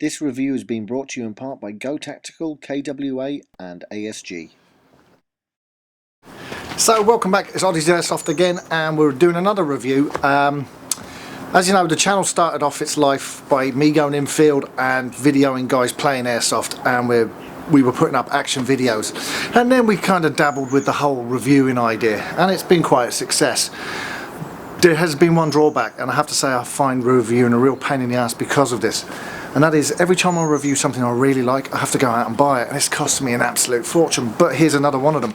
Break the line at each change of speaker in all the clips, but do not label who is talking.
This review has been brought to you in part by Go Tactical, KWA and ASG.
So welcome back, it's Oddie's Airsoft again, and we're doing another review. As you know, the channel started off its life by me going in field and videoing guys playing airsoft, and we were putting up action videos, and then we kind of dabbled with the whole reviewing idea, and it's been quite a success. There has been one drawback, and I have to say I find reviewing a real pain in the ass because of this, and that is every time I review something I really like, I have to go out and buy it, and it's cost me an absolute fortune. But here's another one of them.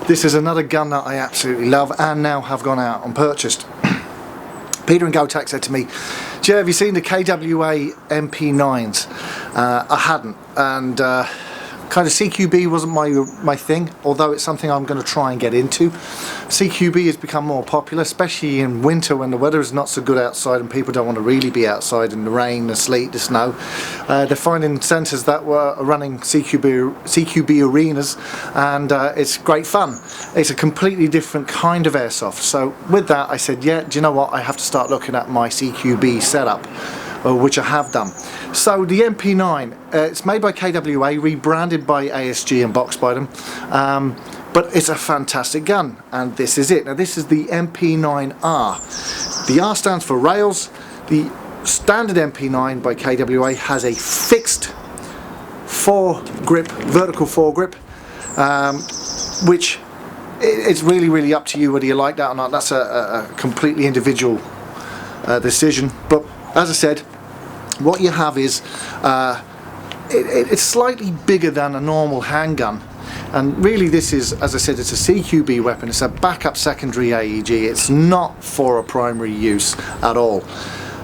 This is another gun that I absolutely love and now have gone out and purchased. Peter and GoTac said to me, "Joe, have you seen the KWA MP9s?" I hadn't, and kind of CQB wasn't my thing, although it's something I'm going to try and get into. CQB has become more popular, especially in winter when the weather is not so good outside and people don't want to really be outside in the rain, the sleet, the snow. They're finding centres that were running CQB arenas, and it's great fun. It's a completely different kind of airsoft. So with that I said, yeah, do you know what, I have to start looking at my CQB setup, which I have done. So the MP9, it's made by KWA, rebranded by ASG and boxed by them, but it's a fantastic gun, and this is it. Now this is the MP9R. The R stands for rails. The standard MP9 by KWA has a fixed foregrip, vertical foregrip, which it's really up to you whether you like that or not. That's a completely individual decision, but as I said, what you have is it's slightly bigger than a normal handgun, and really this is, as I said, it's a CQB weapon. It's a backup secondary AEG. It's not for a primary use at all.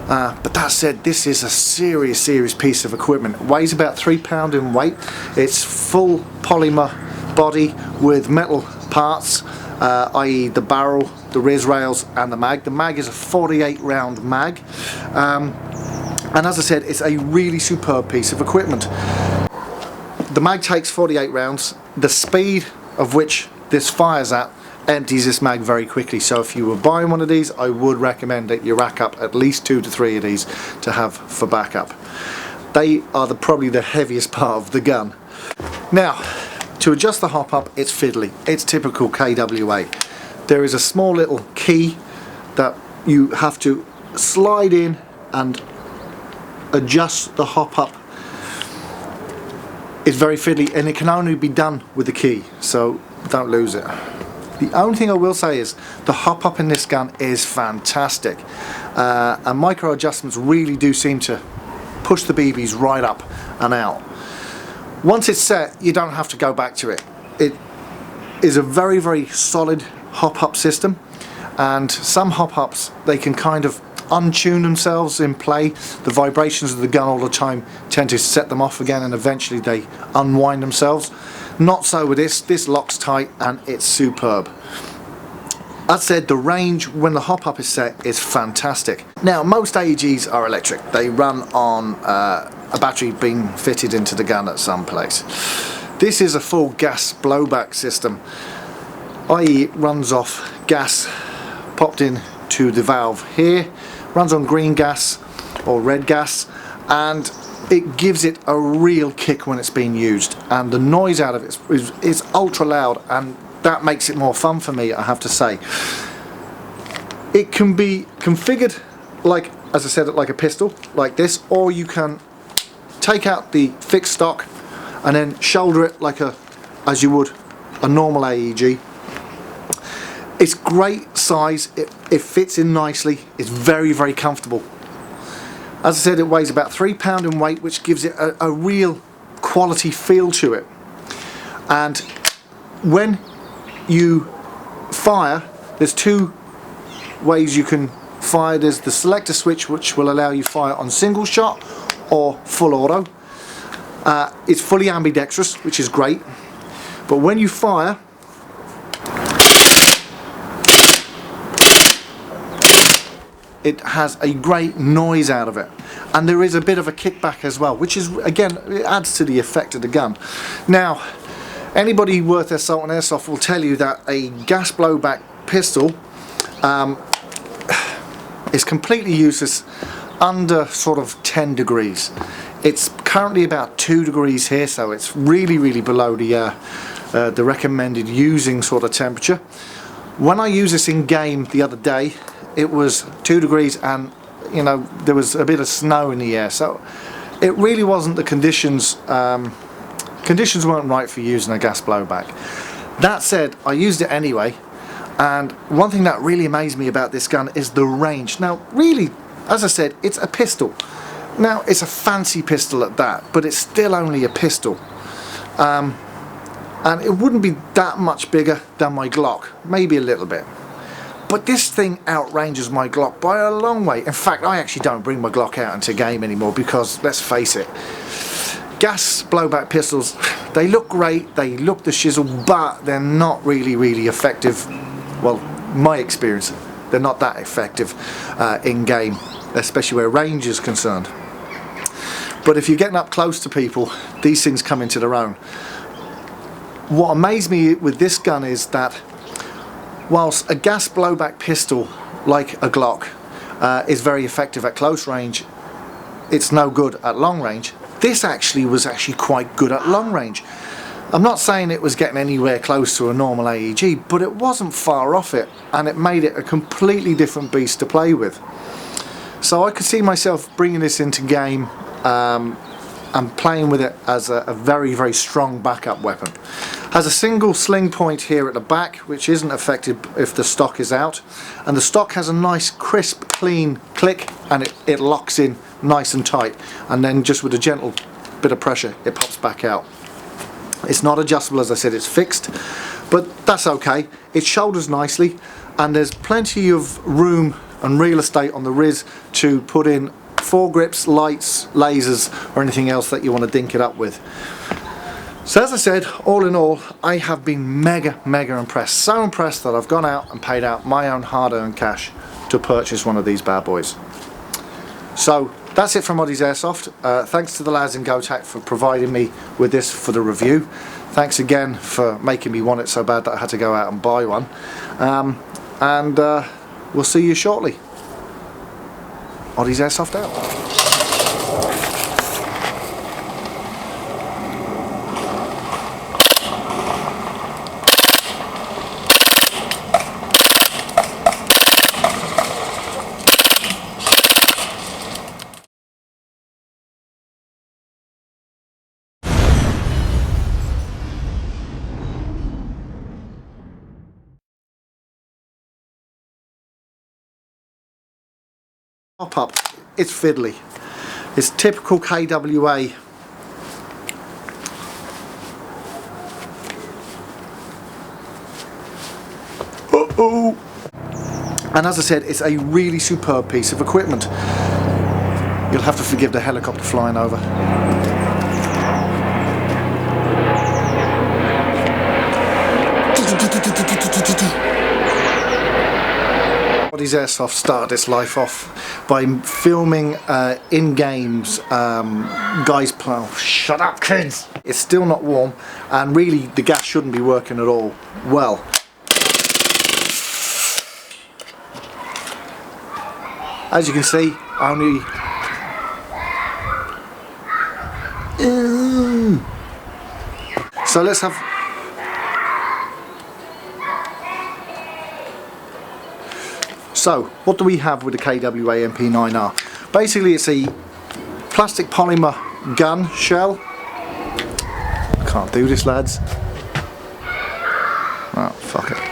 But that said, this is a serious piece of equipment. It weighs about 3 pounds in weight. It's full polymer body with metal parts, i.e. the barrel, the riz rails and the mag. The mag is a 48 round mag. And as I said, it's a really superb piece of equipment. The mag takes 48 rounds. The speed of which this fires at empties this mag very quickly. So if you were buying one of these, I would recommend that you rack up at least 2 to 3 of these to have for backup. They are probably the heaviest part of the gun. Now, to adjust the hop up, it's fiddly. It's typical KWA. There is a small little key that you have to slide in and adjust the hop up. It's very fiddly, and it can only be done with the key, so don't lose it. The only thing I will say is the hop up in this gun is fantastic, and micro adjustments really do seem to push the BBs right up and out. Once it's set, you don't have to go back to it. It is a very solid hop up system, and some hop ups, they can kind of untune themselves in play. The vibrations of the gun all the time tend to set them off again, and eventually they unwind themselves. Not so with this locks tight and it's superb. As said, the range when the hop up is set is fantastic. Now most AEGs are electric. They run on a battery being fitted into the gun at some place. This is a full gas blowback system, i.e. it runs off gas popped in to the valve here, runs on green gas or red gas, and it gives it a real kick when it's being used, and the noise out of it is ultra loud, and that makes it more fun for me, I have to say. It can be configured like, as I said, like a pistol like this, or you can take out the fixed stock and then shoulder it like as you would a normal AEG. It's great size, it fits in nicely, it's very comfortable. As I said, it weighs about 3 pounds in weight, which gives it a real quality feel to it. And when you fire, there's 2 ways you can fire. There's the selector switch, which will allow you fire on single shot or full auto. It's fully ambidextrous, which is great, but when you fire, it has a great noise out of it, and there is a bit of a kickback as well, which is, again, it adds to the effect of the gun. Now, anybody worth their salt and airsoft will tell you that a gas blowback pistol is completely useless under sort of 10 degrees. It's currently about 2 degrees here, so it's really below the recommended using sort of temperature. When I used this in game the other day, it was 2 degrees and you know there was a bit of snow in the air, so it really wasn't the conditions. Conditions weren't right for using a gas blowback. That said, I used it anyway, and one thing that really amazed me about this gun is the range. Now really, as I said, it's a pistol. Now it's a fancy pistol at that, but it's still only a pistol. And it wouldn't be that much bigger than my Glock, maybe a little bit. But this thing outranges my Glock by a long way. In fact, I actually don't bring my Glock out into game anymore because, let's face it, gas blowback pistols, they look great, they look the shizzle, but they're not really effective. Well, my experience, they're not that effective in game, especially where range is concerned. But if you're getting up close to people, these things come into their own. What amazed me with this gun is that whilst a gas blowback pistol like a Glock is very effective at close range, it's no good at long range. This was actually quite good at long range. I'm not saying it was getting anywhere close to a normal AEG, but it wasn't far off it, and it made it a completely different beast to play with. So I could see myself bringing this into game and playing with it as a very strong backup weapon. Has a single sling point here at the back, which isn't affected if the stock is out, and the stock has a nice crisp clean click, and it locks in nice and tight, and then just with a gentle bit of pressure it pops back out. It's not adjustable, as I said, it's fixed, but that's okay. It shoulders nicely, and there's plenty of room and real estate on the Riz to put in foregrips, lights, lasers, or anything else that you want to dink it up with. So as I said, all in all, I have been mega impressed. So impressed that I've gone out and paid out my own hard-earned cash to purchase one of these bad boys. So that's it from Oddie's Airsoft. Thanks to the lads in GoTac for providing me with this for the review. Thanks again for making me want it so bad that I had to go out and buy one. We'll see you shortly. Oddie's Airsoft out. Pop-up, it's fiddly. It's typical KWA. And as I said, it's a really superb piece of equipment. You'll have to forgive the helicopter flying over. Oddie's Airsoft started its life off by filming in games, guys play. Oh, shut up kids! It's still not warm, and really the gas shouldn't be working at all. Well, as you can see, only so let's have. So, what do we have with the KWA MP9R? Basically, it's a plastic polymer gun shell. Can't do this, lads. Oh, fuck it.